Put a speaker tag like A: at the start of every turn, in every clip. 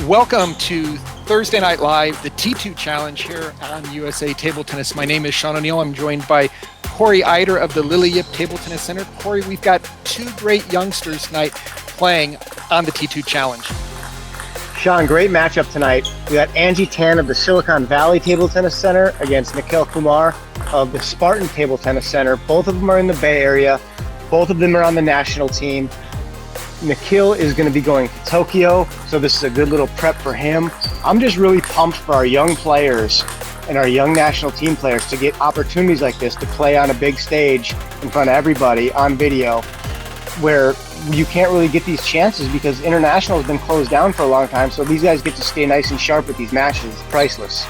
A: Welcome to Thursday Night Live, the T2 Challenge here on USA Table Tennis. My name is Sean O'Neill. I'm joined by Corey Eider of the Lily Yip Table Tennis Center. Corey, we've got two great youngsters tonight playing on the T2 Challenge.
B: Sean, great matchup tonight. We got Angie TAN of the Silicon Valley Table Tennis Center against Nikhil KUMAR of the Spartan Table Tennis Center. Both of them are in the Bay Area. Both of them are on the national team. Nikhil is going to be going to Tokyo, so this is a good little prep for him. I'm just really pumped for our young players and our young national team players to get opportunities like this to play on a big stage in front of everybody on video, where you can't really get these chances because international has been closed down for a long time. So these guys get to stay nice and sharp with these matches. It's priceless.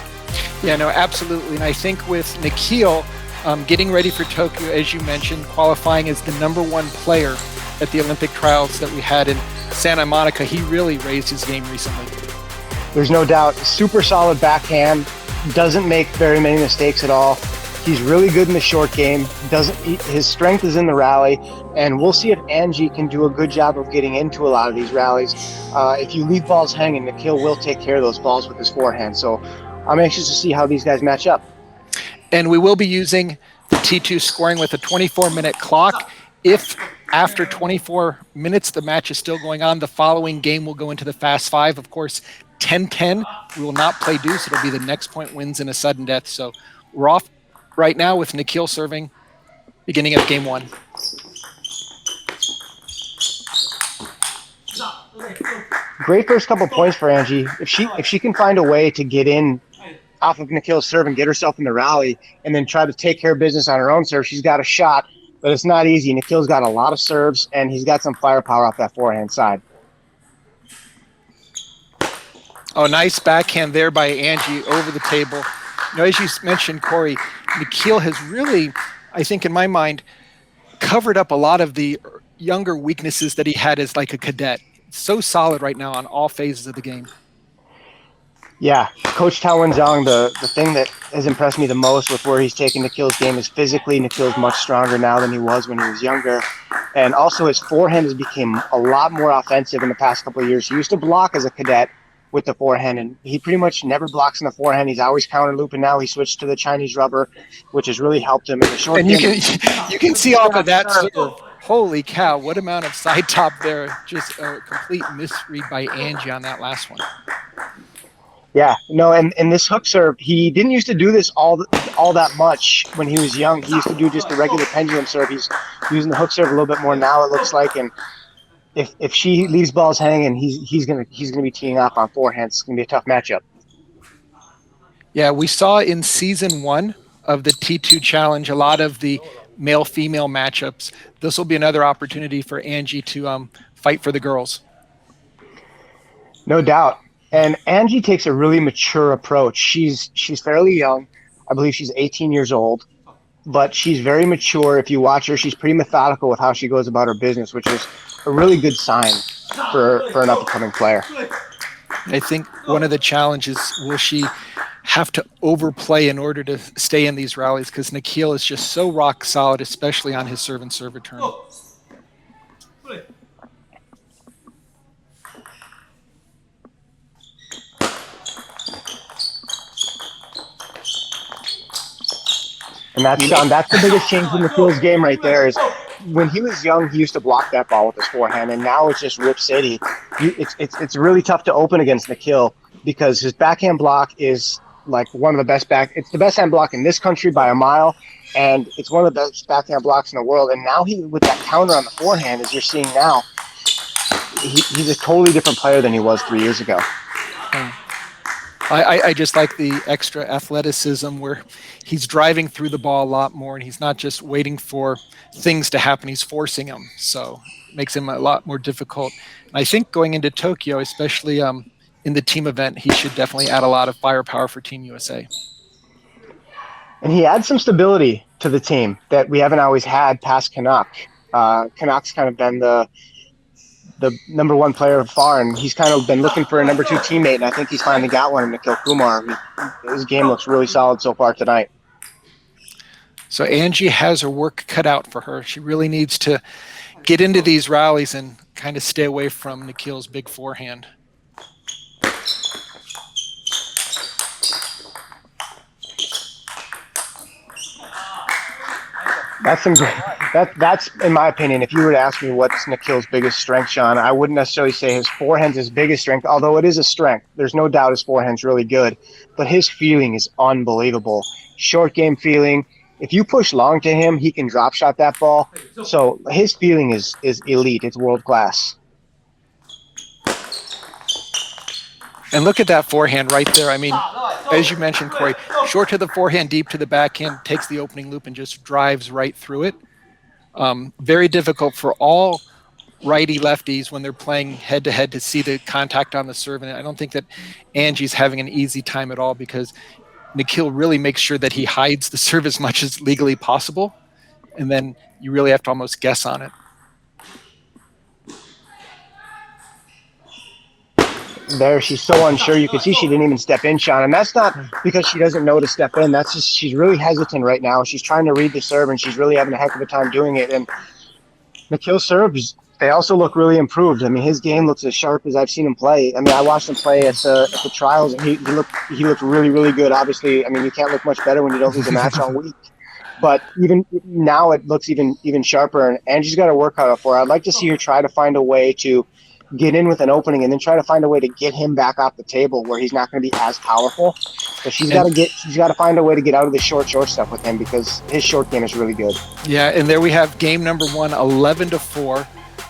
A: Yeah, no, absolutely. And I think with Nikhil getting ready for Tokyo, as you mentioned, qualifying as the #1 player at the Olympic trials that we had in Santa Monica, he really raised his game recently.
B: There's no doubt. Super solid backhand, doesn't make very many mistakes at all. He's really good in the short game. His strength is in the rally, and we'll see if Angie can do a good job of getting into a lot of these rallies. If you leave balls hanging, Nikhil will take care of those balls with his forehand. So I'm anxious to see how these guys match up.
A: And we will be using the T2 scoring with a 24-minute clock. If after 24 minutes the match is still going on, the following game will go into the Fast Five. Of course, 10-10, we will not play deuce. It'll be the next point wins in a sudden death. So we're off right now with Nikhil serving, beginning of game one.
B: Great first couple points for Angie. If she can find a way to get in off of Nikhil's serve and get herself in the rally and then try to take care of business on her own serve, she's got a shot. But it's not easy. Nikhil's got a lot of serves, and he's got some firepower off that forehand side.
A: Oh, nice backhand there by Angie over the table. You know, as you mentioned, Corey, Nikhil has really, I think in my mind, covered up a lot of the younger weaknesses that he had as like a cadet. So solid right now on all phases of the game.
B: Yeah, Coach Tao Wenzong, the thing that has impressed me the most with where he's taken Nikhil's game is physically Nikhil's much stronger now than he was when he was younger. And also his forehand has become a lot more offensive in the past couple of years. He used to block as a cadet with the forehand, and he pretty much never blocks in the forehand. He's always counter looping. Now he switched to the Chinese rubber, which has really helped him in the short game.
A: And you can see off of that serve, holy cow, what amount of side top there. Just a complete misread by Angie on that last one.
B: Yeah, no, and this hook serve, he didn't used to do this all that much when he was young. He used to do just the regular pendulum serve. He's using the hook serve a little bit more now, it looks like. And if she leaves balls hanging, he's gonna be teeing off on forehand. It's gonna be a tough matchup.
A: Yeah, we saw in season 1 of the T2 Challenge a lot of the male-female matchups. This will be another opportunity for Angie to fight for the girls.
B: No doubt. And Angie takes a really mature approach. She's fairly young. I believe she's 18 years old, but she's very mature. If you watch her, she's pretty methodical with how she goes about her business, which is a really good sign for an up-and-coming player.
A: I think one of the challenges, will she have to overplay in order to stay in these rallies? Because Nikhil is just so rock solid, especially on his serve and serve return.
B: And that's the biggest change in Nikhil's game right there. Is when he was young, he used to block that ball with his forehand, and now it's just Rip City. It's really tough to open against Nikhil because his backhand block is like one of the best It's the best hand block in this country by a mile, and it's one of the best backhand blocks in the world. And now with that counter on the forehand, as you're seeing now, he's a totally different player than he was 3 years ago.
A: I just like the extra athleticism where he's driving through the ball a lot more, and he's not just waiting for things to happen, he's forcing them. So it makes him a lot more difficult. And I think going into Tokyo, especially in the team event, he should definitely add a lot of firepower for Team USA.
B: And he adds some stability to the team that we haven't always had past Canuck. Canuck's kind of been the #1 player far, and he's kind of been looking for a #2 teammate, and I think he's finally got one in Nikhil KUMAR. His game looks really solid so far tonight.
A: So Angie has her work cut out for her. She really needs to get into these rallies and kind of stay away from Nikhil's big forehand.
B: That's in my opinion. If you were to ask me what's Nikhil's biggest strength, Sean, I wouldn't necessarily say his forehand's his biggest strength, although it is a strength. There's no doubt his forehand's really good, but his feeling is unbelievable. Short game feeling. If you push long to him, he can drop shot that ball. So his feeling is elite. It's world class.
A: And look at that forehand right there. I mean, as you mentioned, Corey, short to the forehand, deep to the backhand, takes the opening loop and just drives right through it. Very difficult for all righty lefties when they're playing head to head to see the contact on the serve. And I don't think that Angie's having an easy time at all, because Nikhil really makes sure that he hides the serve as much as legally possible. And then you really have to almost guess on it.
B: There, she's so unsure. You can see she didn't even step in, Sean. And that's not because she doesn't know to step in. That's just she's really hesitant right now. She's trying to read the serve, and she's really having a heck of a time doing it. And Nikhil's serves, they also look really improved. I mean, his game looks as sharp as I've seen him play. I mean, I watched him play at the trials, and he looked really, really good. Obviously, I mean, you can't look much better when you don't lose a match all week. But even now, it looks even sharper. And Angie's got to work hard for it. I'd like to see her try to find a way to get in with an opening and then try to find a way to get him back off the table where he's not going to be as powerful. But she's got to find a way to get out of the short stuff with him, because his short game is really good.
A: Yeah, and there we have game number 1, 11-4.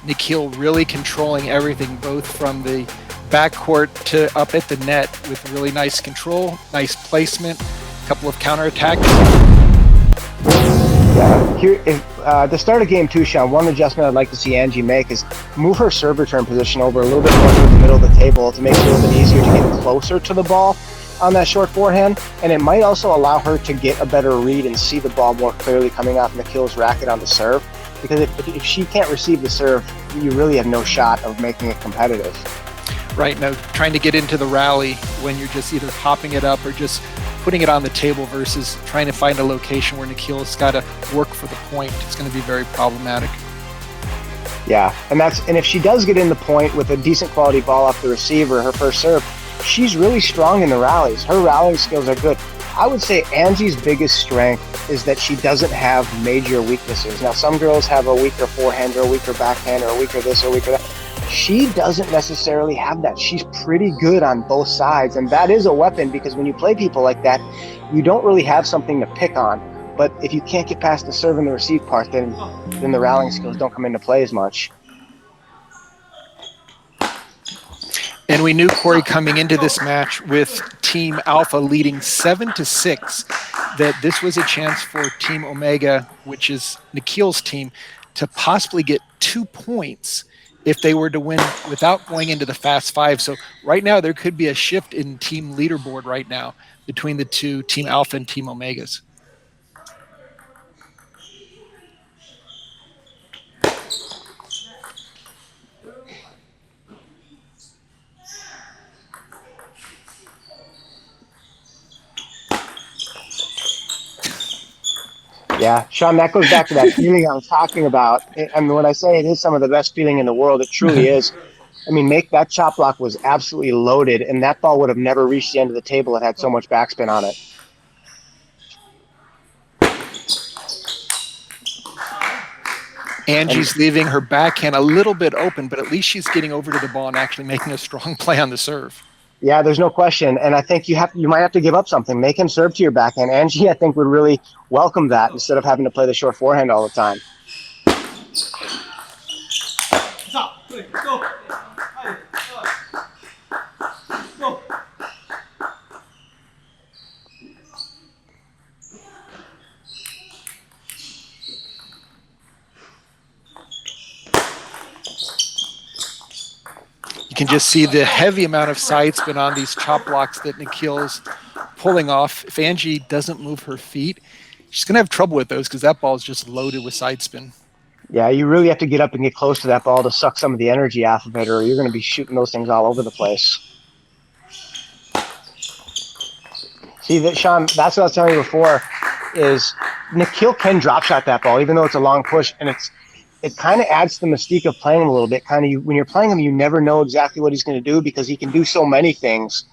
A: Nikhil really controlling everything, both from the backcourt to up at the net, with really nice control, nice placement, a couple of counterattacks.
B: Yeah, here at the start of game 2, Sean, one adjustment I'd like to see Angie make is move her serve return position over a little bit more to the middle of the table to make it a little bit easier to get closer to the ball on that short forehand. And it might also allow her to get a better read and see the ball more clearly coming off Nikhil's racket on the serve. Because if she can't receive the serve, you really have no shot of making it competitive.
A: Right, now trying to get into the rally when you're just either popping it up or just putting it on the table versus trying to find a location where Nikhil's got to work for the point, it's going to be very problematic.
B: Yeah, and if she does get in the point with a decent quality ball off the receiver, her first serve, she's really strong in the rallies. Her rallying skills are good. I would say Angie's biggest strength is that she doesn't have major weaknesses. Now, some girls have a weaker forehand or a weaker backhand or a weaker this or a weaker that. She doesn't necessarily have that. She's pretty good on both sides, and that is a weapon, because when you play people like that, you don't really have something to pick on. But if you can't get past the serve and the receive part, then the rallying skills don't come into play as much.
A: And we knew, Corey, coming into this match with Team Alpha leading 7-6, that this was a chance for Team Omega, which is Nikhil's team, to possibly get 2 points if they were to win without going into the Fast Five. So right now there could be a shift in team leaderboard right now between the two, Team Alpha and Team Omegas.
B: Yeah, Sean, that goes back to that feeling I was talking about. I mean, when I say it is some of the best feeling in the world, it truly is. I mean, that chop block was absolutely loaded, and that ball would have never reached the end of the table. It had so much backspin on it.
A: Angie's leaving her backhand a little bit open, but at least she's getting over to the ball and actually making a strong play on the serve.
B: Yeah, there's no question. And I think you might have to give up something. Make him serve to your backhand. Angie, I think, would really welcome that instead of having to play the short forehand all the time.
A: You can just see the heavy amount of side spin on these chop blocks that Nikhil's pulling off. If Angie doesn't move her feet, she's going to have trouble with those, because that ball is just loaded with side spin.
B: Yeah, you really have to get up and get close to that ball to suck some of the energy off of it, or you're going to be shooting those things all over the place. See, that, Sean, that's what I was telling you before, is Nikhil can drop shot that ball, even though it's a long push, and it kind of adds to the mystique of playing him a little bit. When you're playing him, you never know exactly what he's going to do because he can do so many things,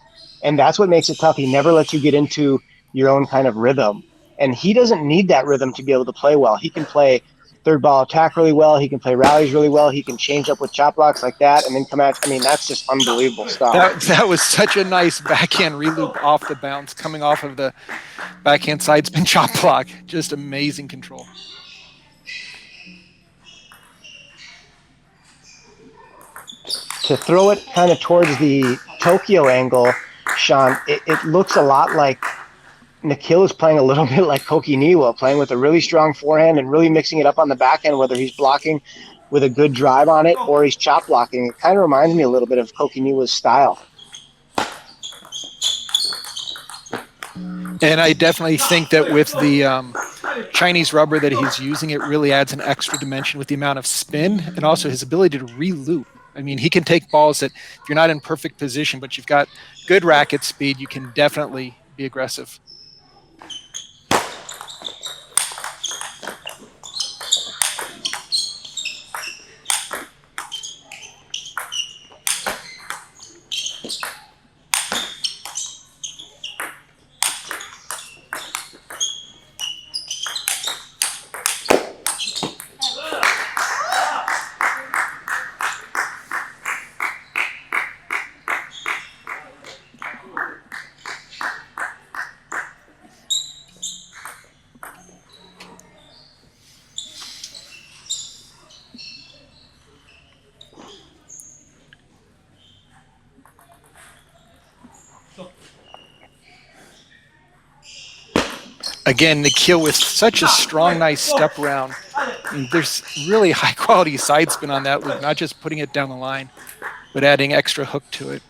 B: and that's what makes it tough. He never lets you get into your own kind of rhythm, and he doesn't need that rhythm to be able to play well. He can play third ball attack really well. He can play rallies really well. He can change up with chop blocks like that, and then come out. I mean, that's just unbelievable stuff.
A: That was such a nice backhand reloop off the bounce, coming off of the backhand side spin chop block. Just amazing control.
B: To throw it kind of towards the Tokyo angle, Sean, it looks a lot like Nikhil is playing a little bit like Koki Niwa, playing with a really strong forehand and really mixing it up on the backhand, whether he's blocking with a good drive on it or he's chop blocking. It kind of reminds me a little bit of Koki Niwa's style.
A: And I definitely think that with the Chinese rubber that he's using, it really adds an extra dimension with the amount of spin and also his ability to re-loop. I mean, he can take balls that if you're not in perfect position, but you've got good racket speed, you can definitely be aggressive. Again, Nikhil with such a strong, nice step around. I mean, there's really high quality side spin on that loop, not just putting it down the line, but adding extra hook to it.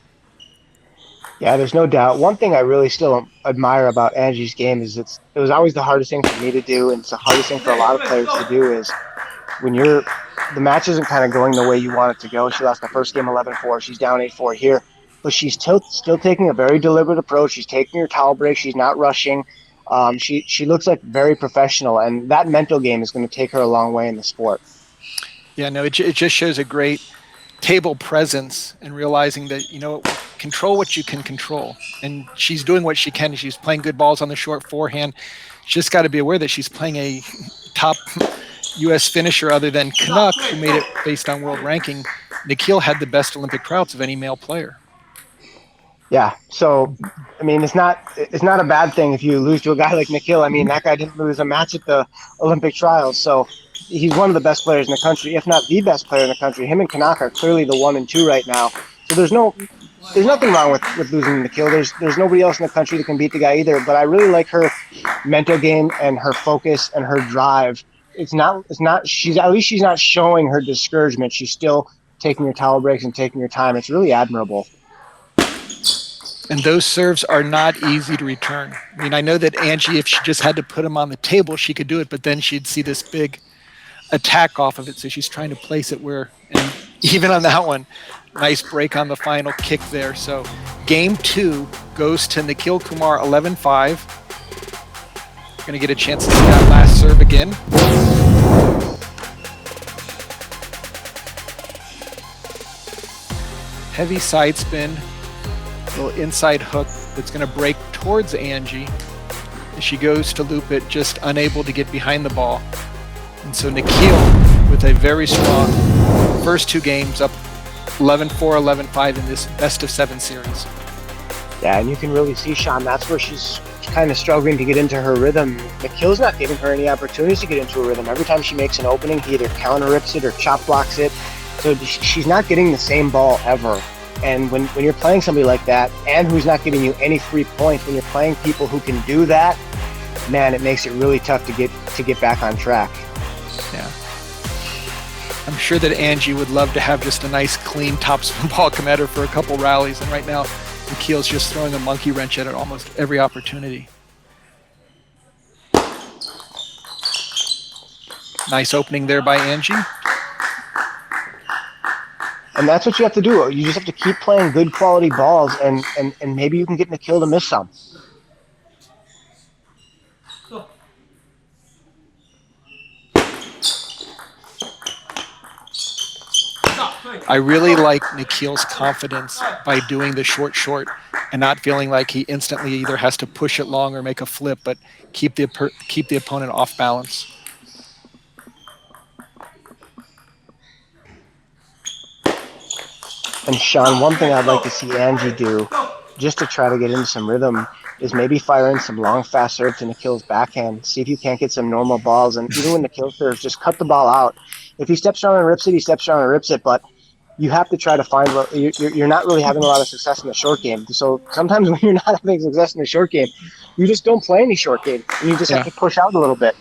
B: Yeah, there's no doubt. One thing I really still admire about Angie's game is it was always the hardest thing for me to do, and it's the hardest thing for a lot of players to do is when the match isn't kind of going the way you want it to go. She lost the first game 11-4. She's down 8-4 here, but she's still taking a very deliberate approach. She's taking her towel break. She's not rushing. She looks like very professional, and that mental game is going to take her a long way in the sport.
A: Yeah, no, it just shows a great table presence and realizing that, control what you can control. And she's doing what she can. She's playing good balls on the short forehand. She's just got to be aware that she's playing a top U.S. finisher other than Canuck, who made it based on world ranking. Nikhil had the best Olympic tryouts of any male player.
B: Yeah, so I mean, it's not a bad thing if you lose to a guy like Nikhil. I mean, that guy didn't lose a match at the Olympic trials, so he's one of the best players in the country, if not the best player in the country. Him and Kanak are clearly the 1 and 2 right now. So there's nothing wrong with losing to Nikhil. There's nobody else in the country that can beat the guy either. But I really like her mental game and her focus and her drive. She's not showing her discouragement. She's still taking her towel breaks and taking her time. It's really admirable.
A: And those serves are not easy to return. I mean, I know that Angie, if she just had to put them on the table, she could do it, but then she'd see this big attack off of it. So she's trying to place it where, and even on that one, nice break on the final kick there. So game 2 goes to Nikhil Kumar 11-5. Going to get a chance to see that last serve again. Heavy side spin. Little inside hook that's going to break towards Angie as she goes to loop it, just unable to get behind the ball. And so Nikhil with a very strong first 2 games, up 11-4, 11-5 in this best of 7 series.
B: Yeah, and you can really see, Sean, that's where she's kind of struggling to get into her rhythm. Nikhil's not giving her any opportunities to get into her rhythm. Every time she makes an opening, he either counter rips it or chop blocks it. So she's not getting the same ball ever. And when you're playing somebody like that and who's not giving you any free points, when you're playing people who can do that, man, it makes it really tough to get back on track.
A: Yeah. I'm sure that Angie would love to have just a nice clean topspin ball come at her for a couple rallies. And right now, Nikhil's just throwing a monkey wrench at it almost every opportunity. Nice opening there by Angie.
B: And that's what you have to do. You just have to keep playing good quality balls, and maybe you can get Nikhil to miss some.
A: I really like Nikhil's confidence by doing the short and not feeling like he instantly either has to push it long or make a flip, but keep the opponent off balance.
B: And Sean, one thing I'd like to see Angie do, just to try to get into some rhythm, is maybe fire in some long, fast serve to Nikhil's backhand. See if you can't get some normal balls. And even when Nikhil serves, just cut the ball out. If he steps around and rips it, he steps around and rips it. But you have to try to find what you're not really having a lot of success in the short game. So sometimes when you're not having success in the short game, you just don't play any short game, and you just have
A: Yeah.
B: to push out a little bit.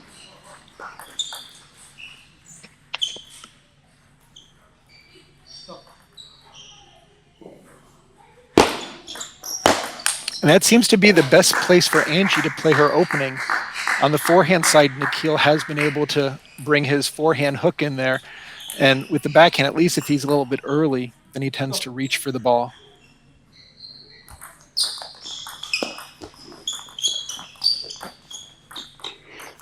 A: And that seems to be the best place for Angie to play her opening. On the forehand side, Nikhil has been able to bring his forehand hook in there. And with the backhand, at least if he's a little bit early, then he tends to reach for the ball.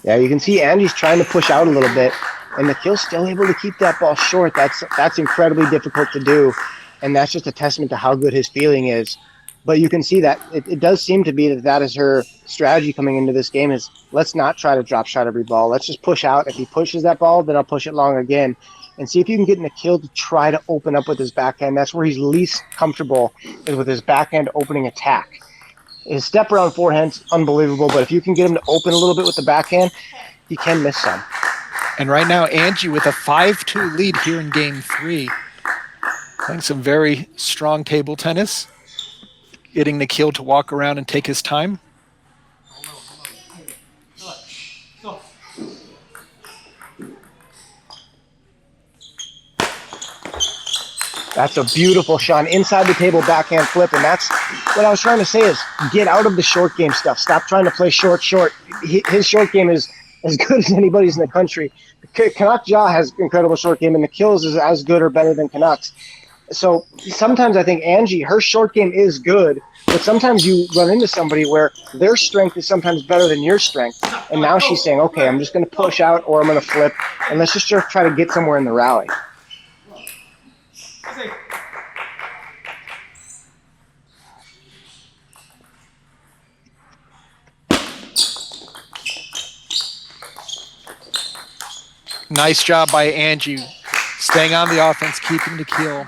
B: Yeah, you can see Angie's trying to push out a little bit, and Nikhil's still able to keep that ball short. That's incredibly difficult to do, and that's just a testament to how good his feeling is. But you can see that it does seem to be that is her strategy coming into this game is let's not try to drop shot every ball. Let's just push out. If he pushes that ball, then I'll push it long again. And see if you can get Nikhil to try to open up with his backhand. That's where he's least comfortable, is with his backhand opening attack. His step around forehand's unbelievable, but if you can get him to open a little bit with the backhand, he can miss some.
A: And right now, Angie with a 5-2 lead here in game 3. Playing some very strong table tennis. Getting Nikhil to walk around and take his time.
B: That's a beautiful shot. Inside the table backhand flip, and that's what I was trying to say is get out of the short game stuff. Stop trying to play short. His short game is as good as anybody's in the country. Canuck Jaw has incredible short game, and Nikhil's is as good or better than Canucks. So sometimes I think Angie, her short game is good, but sometimes you run into somebody where their strength is sometimes better than your strength. And now she's saying, okay, I'm just going to push out or I'm going to flip, and let's just try to get somewhere in the rally.
A: Nice job by Angie, staying on the offense, keeping Nikhil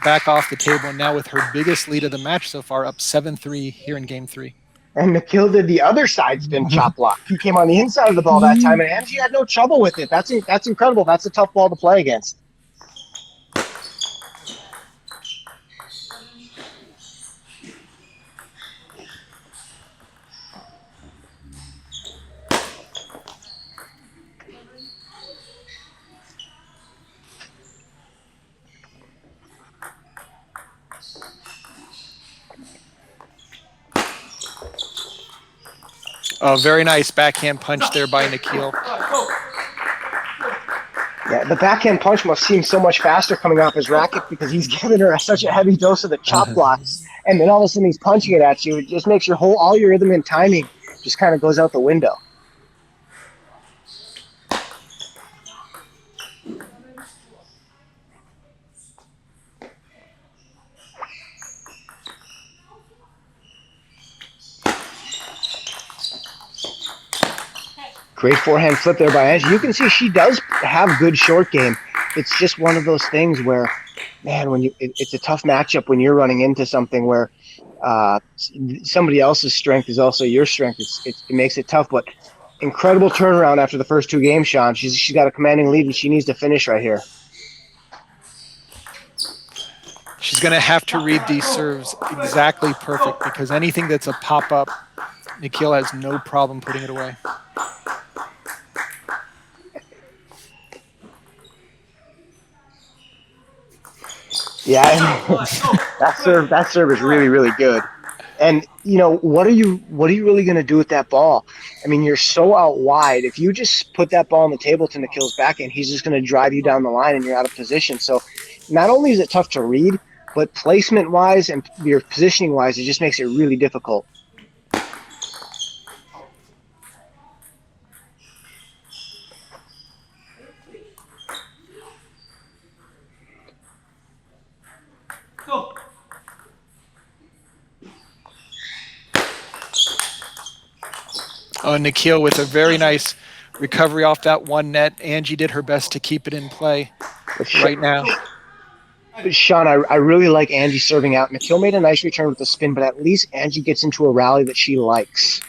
A: back off the table, and now with her biggest lead of the match so far, up 7-3 here in game 3.
B: And Nikhil did the other side spin chop block. He came on the inside of the ball that time, and Angie had no trouble with it. That's incredible. That's a tough ball to play against.
A: Oh, very nice backhand punch there by Nikhil.
B: Yeah, the backhand punch must seem so much faster coming off his racket because he's giving her such a heavy dose of the chop blocks, and then all of a sudden he's punching it at you. It just makes all your rhythm and timing just kind of goes out the window. Great forehand flip there by Angie. You can see she does have good short game. It's just one of those things where, man, it's a tough matchup when you're running into something where somebody else's strength is also your strength. It makes it tough, but incredible turnaround after the first 2 games, Sean. She's got a commanding lead, and she needs to finish right here.
A: She's going to have to read these serves exactly perfect because anything that's a pop-up, Nikhil has no problem putting it away.
B: Yeah, that serve is really, really good. And what are you really going to do with that ball? I mean, you're so out wide. If you just put that ball on the table to Nikhil's backhand, he's just going to drive you down the line, and you're out of position. So, not only is it tough to read, but placement-wise and your positioning-wise, it just makes it really difficult.
A: Nikhil with a very nice recovery off that one net. Angie did her best to keep it in play right now.
B: Sean, I really like Angie serving out. Nikhil made a nice return with the spin, but at least Angie gets into a rally that she likes.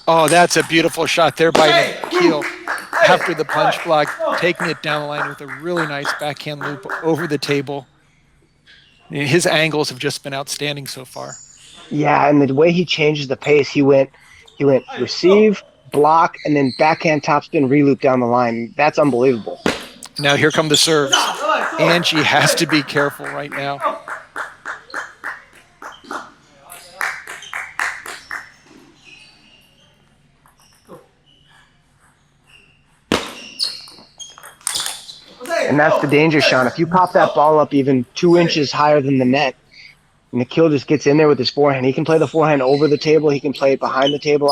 A: Oh, that's a beautiful shot there by Nikhil after the punch block, taking it down the line with a really nice backhand loop over the table. His angles have just been outstanding so far.
B: Yeah, and the way he changes the pace, he went receive, block, and then backhand topspin reloop down the line. That's unbelievable.
A: Now here come the serves. Angie has to be careful right now.
B: And that's the danger, Sean. If you pop that ball up even 2 inches higher than the net, Nikhil just gets in there with his forehand. He can play the forehand over the table. He can play it behind the table,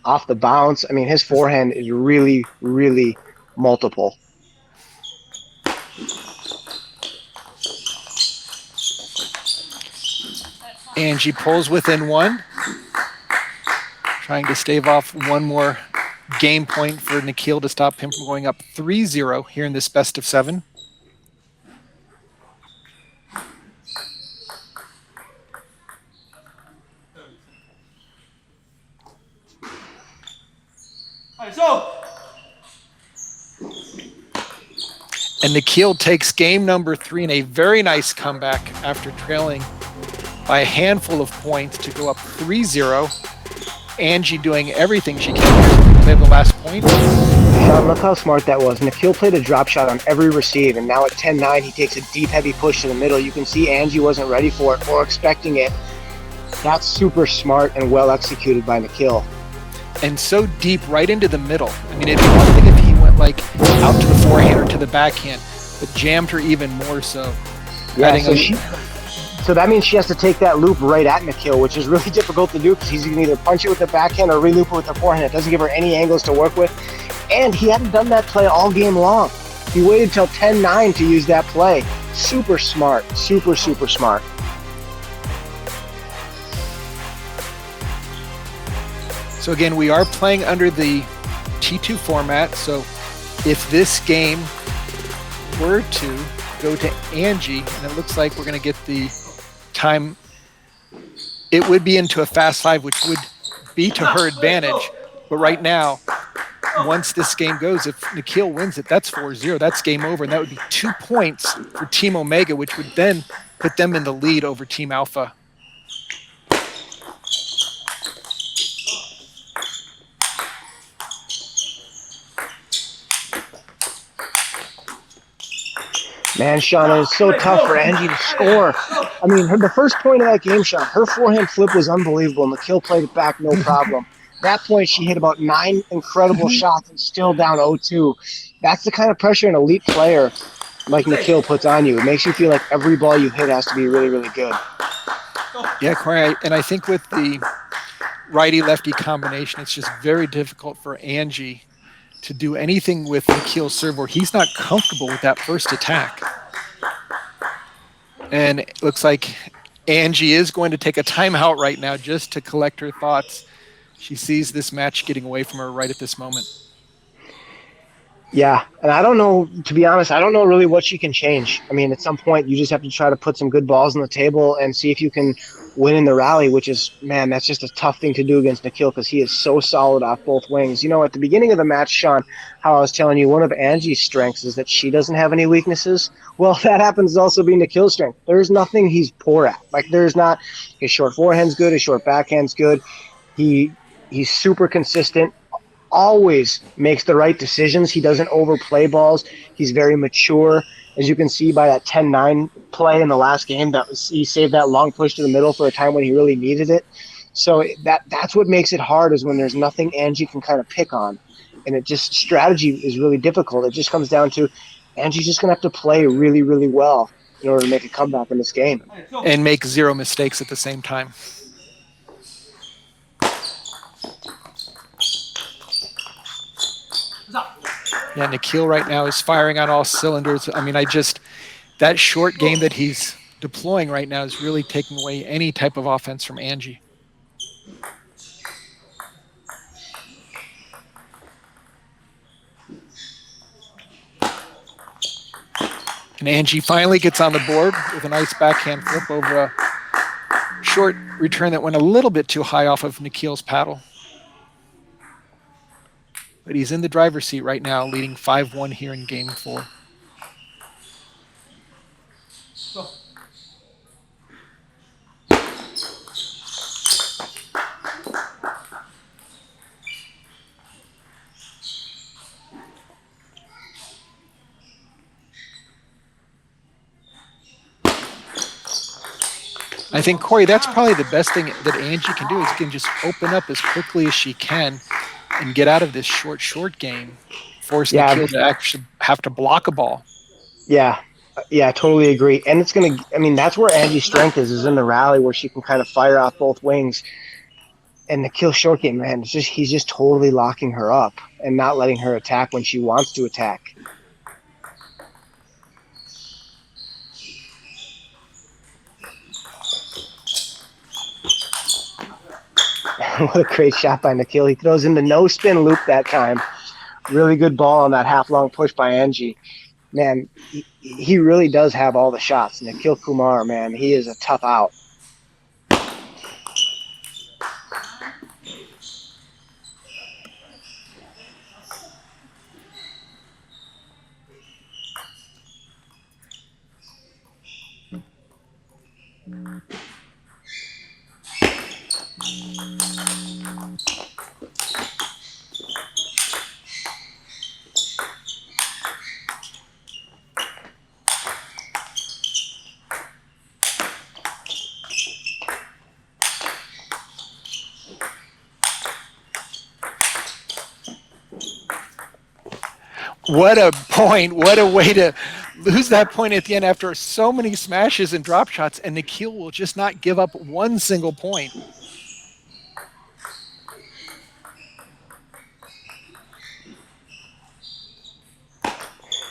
B: off the bounce. I mean, his forehand is really, really multiple.
A: Angie pulls within one, trying to stave off one more game point for Nikhil to stop him from going up 3-0 here in this best of 7. And Nikhil takes game number 3 in a very nice comeback after trailing by a handful of points to go up 3-0. Angie doing everything she can to play the last point.
B: Sean, look how smart that was. Nikhil played a drop shot on every receive, and now at 10-9, he takes a deep, heavy push to the middle. You can see Angie wasn't ready for it or expecting it. That's super smart and well executed by Nikhil.
A: And so deep right into the middle. I mean, it'd be one thing if he went like out to the forehand or to the backhand, but jammed her even more so.
B: Yeah, so that means she has to take that loop right at Nikhil, which is really difficult to do because he's going to either punch it with the backhand or reloop it with the forehand. It doesn't give her any angles to work with. And he hadn't done that play all game long. He waited till 10-9 to use that play. Super smart. Super, super smart.
A: So again, we are playing under the T2 format. So if this game were to go to Angie, and it looks like we're going to get the time, it would be into a fast 5, which would be to her advantage. But right now, once this game goes, if Nikhil wins it, that's 4-0. That's game over. And that would be 2 points for Team Omega, which would then put them in the lead over Team Alpha.
B: Man, Sean, it was so tough for Angie to score. I mean, the first point of that game, Sean, her forehand flip was unbelievable. Nikhil played it back, no problem. That point, she hit about 9 incredible shots and still down 0-2. That's the kind of pressure an elite player like Nikhil puts on you. It makes you feel like every ball you hit has to be really, really good.
A: Yeah, Corey, and I think with the righty-lefty combination, it's just very difficult for Angie to do anything with Nikhil's serve where he's not comfortable with that first attack. And it looks like Angie is going to take a timeout right now just to collect her thoughts. She sees this match getting away from her right at this moment.
B: Yeah, and I don't know, to be honest, I don't know really what she can change. I mean, at some point, you just have to try to put some good balls on the table and see if you can win in the rally, which is, man, that's just a tough thing to do against Nikhil because he is so solid off both wings. You know, at the beginning of the match, Sean, how I was telling you, one of Angie's strengths is that she doesn't have any weaknesses. Well, that happens to also be Nikhil's strength. There's nothing he's poor at. Like, there's not – his short forehand's good, his short backhand's good. He's super consistent. Always makes the right decisions. He doesn't overplay balls. He's very mature. As you can see by that 10-9 play in the last game, he saved that long push to the middle for a time when he really needed it. So that's what makes it hard is when there's nothing Angie can kind of pick on. And it just strategy is really difficult. It just comes down to Angie's just going to have to play really, really well in order to make a comeback in this game.
A: And make 0 mistakes at the same time. Yeah, Nikhil right now is firing on all cylinders. I mean, that short game that he's deploying right now is really taking away any type of offense from Angie. And Angie finally gets on the board with a nice backhand flip over a short return that went a little bit too high off of Nikhil's paddle. But he's in the driver's seat right now, leading 5-1 here in game 4. I think, Corey, that's probably the best thing that Angie can do is can just open up as quickly as she can and get out of this short game, force Nikhil to actually have to block a ball.
B: Yeah, I totally agree. And it's going to, I mean, that's where Angie's strength is in the rally where she can kind of fire off both wings. And Nikhil's short game, man, he's just totally locking her up and not letting her attack when she wants to attack. What a great shot by Nikhil. He throws in the no-spin loop that time. Really good ball on that half-long push by Angie. Man, he really does have all the shots. Nikhil Kumar, man, he is a tough out.
A: What a point. What a way to lose that point at the end after so many smashes and drop shots, and Nikhil will just not give up one single point.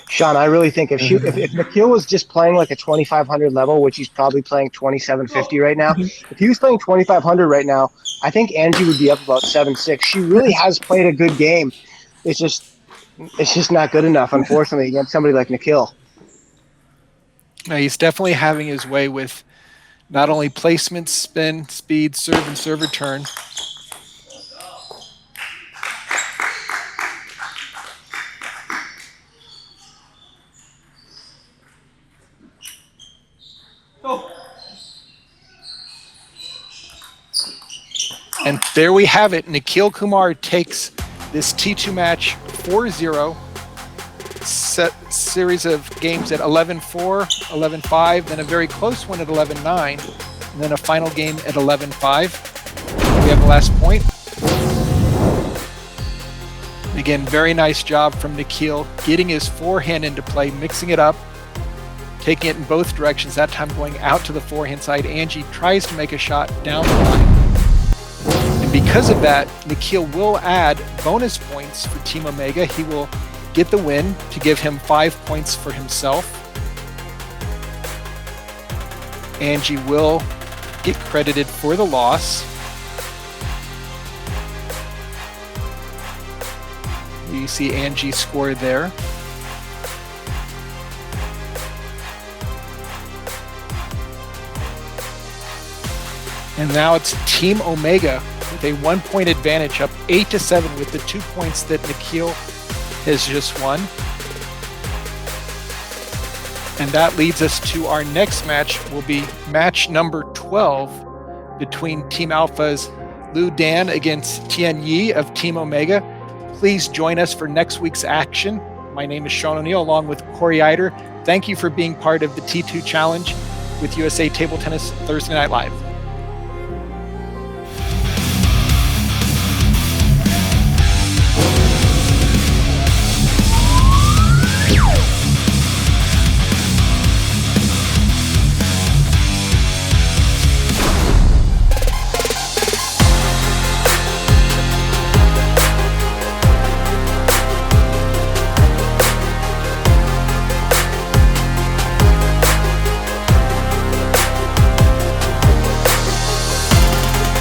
B: Sean, I really think if Nikhil was just playing like a 2,500 level, which he's probably playing 2,750 right now, if he was playing 2,500 right now, I think Angie would be up about 7-6. She really has played a good game. It's just not good enough, unfortunately, against somebody like Nikhil.
A: No, he's definitely having his way with not only placement, spin, speed, serve, and serve return. And there we have it. Nikhil Kumar takes this T2 match 4-0. Series of games at 11-4, 11-5, then a very close one at 11-9, and then a final game at 11-5. We have the last point. Again, very nice job from Nikhil, getting his forehand into play, mixing it up, taking it in both directions, that time going out to the forehand side. Angie tries to make a shot down the line. And because of that, Nikhil will add bonus points for Team Omega. He will get the win to give him 5 points for himself. Angie will get credited for the loss. You see Angie's score there. And now it's Team Omega with a 1-point advantage, up 8-7 with the 2 points that Nikhil has just won. And that leads us to our next match, will be match number 12 between Team Alpha's Lu Dan against Tian Yi of Team Omega. Please join us for next week's action. My name is Sean O'Neill along with Corey Eider. Thank you for being part of the T2 Challenge with USA Table Tennis Thursday Night Live.